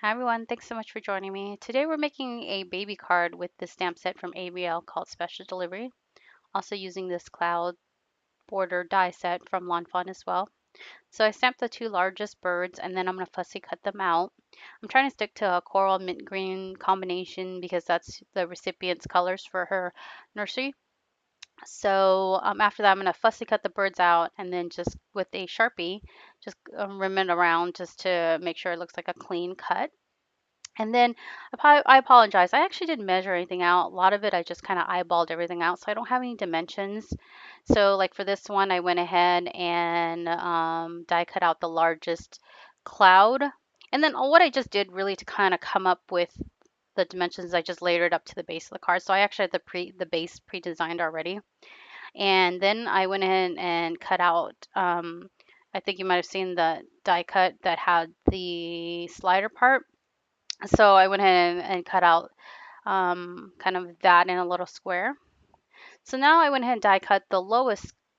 Hi everyone, thanks so much for joining me. Today we're making a baby card with this stamp set from ABL called Special Delivery. Also using this cloud border die set from Lawn Fawn as well. So I stamped the two largest birds and then I'm going to fussy cut them out. I'm trying to stick to a coral mint green combination because that's the recipient's colors for her nursery. So after that I'm going to fussy cut the birds out and then just with a Sharpie, just rim it around just to make sure it looks like a clean cut. And then I apologize. I actually didn't measure anything out. A lot of it I just kind of eyeballed everything out, so I don't have any dimensions. So like for this one, I went ahead and die cut out the largest cloud. And then what I just did really to kind of come up with the dimensions, I just layered it up to the base of the card. So I actually had the base pre-designed already. And then I went in and cut out. I think you might have seen the die cut that had the slider part. So I went ahead and cut out kind of that in a little square. So now I went ahead and die cut the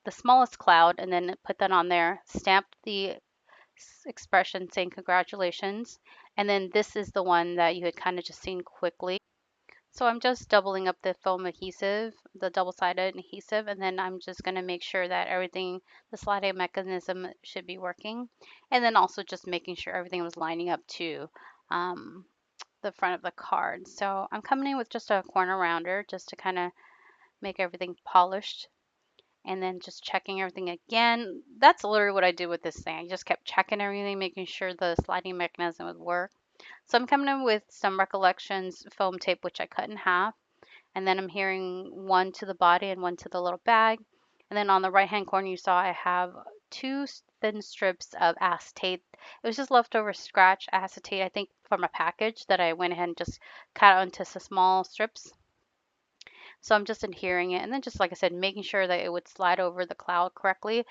smallest cloud, and then put that on there, stamped the expression saying congratulations, and then this is the one that you had kind of just seen quickly. So I'm just doubling up the foam adhesive, the double-sided adhesive, and then I'm just going to make sure that everything, the sliding mechanism should be working, and then also just making sure everything was lining up to um, the front of the card. So I'm coming in with just a corner rounder just to kind of make everything polished and then just checking everything again. That's literally what I did with this thing. I just kept checking everything, making sure the sliding mechanism would work. So I'm coming in with some Recollections foam tape, which I cut in half. And then I'm hearing one to the body and one to the little bag. And then on the right hand corner, you saw I have two thin strips of acetate. It was just leftover scratch acetate, I think, from a package that I went ahead and just cut out into some small strips. So I'm just adhering it. And then just like I said, making sure that it would slide over the cloud correctly.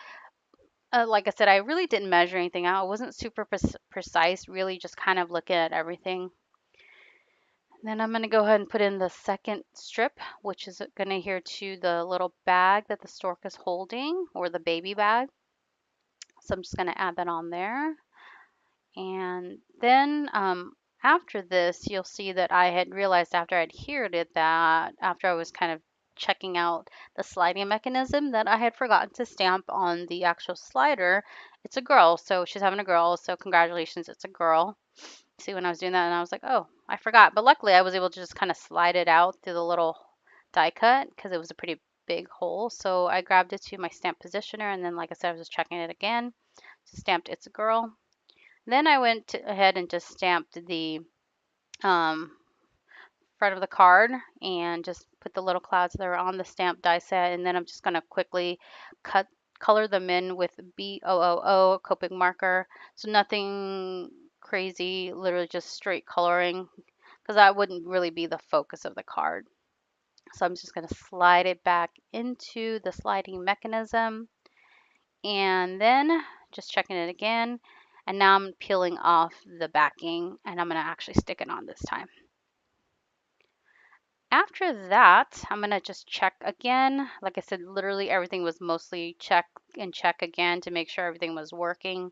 Like I said, I really didn't measure anything out. It wasn't super precise, really just kind of looking at everything. Then I'm going to go ahead and put in the second strip, which is going to adhere to the little bag that the stork is holding, or the baby bag. So I'm just going to add that on there. And then after this, you'll see that I had realized after I'd adhered it that after I was kind of checking out the sliding mechanism that I had forgotten to stamp on the actual slider. It's a girl, so she's having a girl, so congratulations, it's a girl. See, when I was doing that and I was like, oh, I forgot. But luckily I was able to just kind of slide it out through the little die cut because it was a pretty big hole. So I grabbed it to my stamp positioner and then like I said, I was just checking it again. So stamped it's a girl. Then I went ahead and just stamped the um, front of the card and just put the little clouds that are on the stamp die set. And then I'm just going to quickly color them in with BOOO Copic marker. So nothing crazy, literally just straight coloring because that wouldn't really be the focus of the card. So I'm just going to slide it back into the sliding mechanism and then just checking it again. And now I'm peeling off the backing and I'm going to actually stick it on this time. After that, I'm going to just check again. Like I said, literally everything was mostly check and check again to make sure everything was working.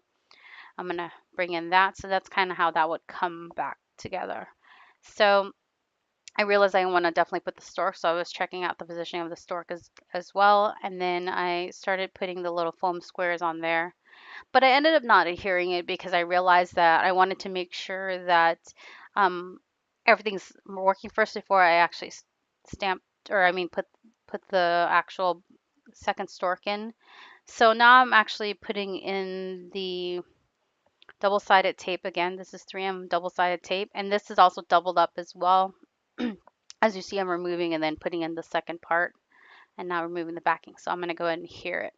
I'm going to bring in that. So that's kind of how that would come back together. So I realized I want to definitely put the stork. So I was checking out the positioning of the stork as well. And then I started putting the little foam squares on there. But I ended up not adhering it because I realized that I wanted to make sure that um, everything's working first before I actually stamped, or I mean put the actual second stork in. So now I'm actually putting in the double-sided tape again. This is 3M double-sided tape, and this is also doubled up as well. As you see, I'm removing and then putting in the second part, and now removing the backing. So I'm going to go ahead and adhere it.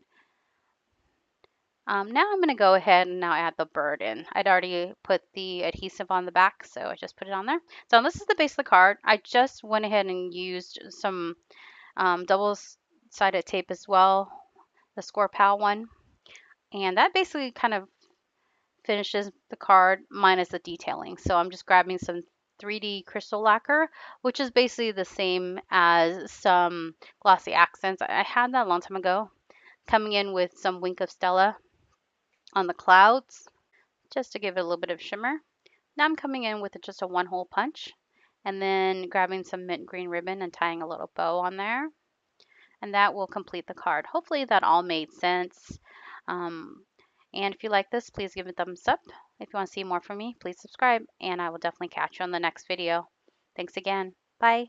Now I'm going to go ahead and now add the bird in. I'd already put the adhesive on the back, so I just put it on there. So this is the base of the card. I just went ahead and used some double-sided tape as well, the Score Pal one. And that basically kind of finishes the card minus the detailing. So I'm just grabbing some 3D crystal lacquer, which is basically the same as some glossy accents. I had that a long time ago. Coming in with some Wink of Stella on the clouds, just to give it a little bit of shimmer. Now I'm coming in with just a one hole punch and then grabbing some mint green ribbon and tying a little bow on there. And that will complete the card. Hopefully that all made sense. Um, and if you like this, please give it a thumbs up. If you want to see more from me, please subscribe, and I will definitely catch you on the next video. Thanks again. Bye.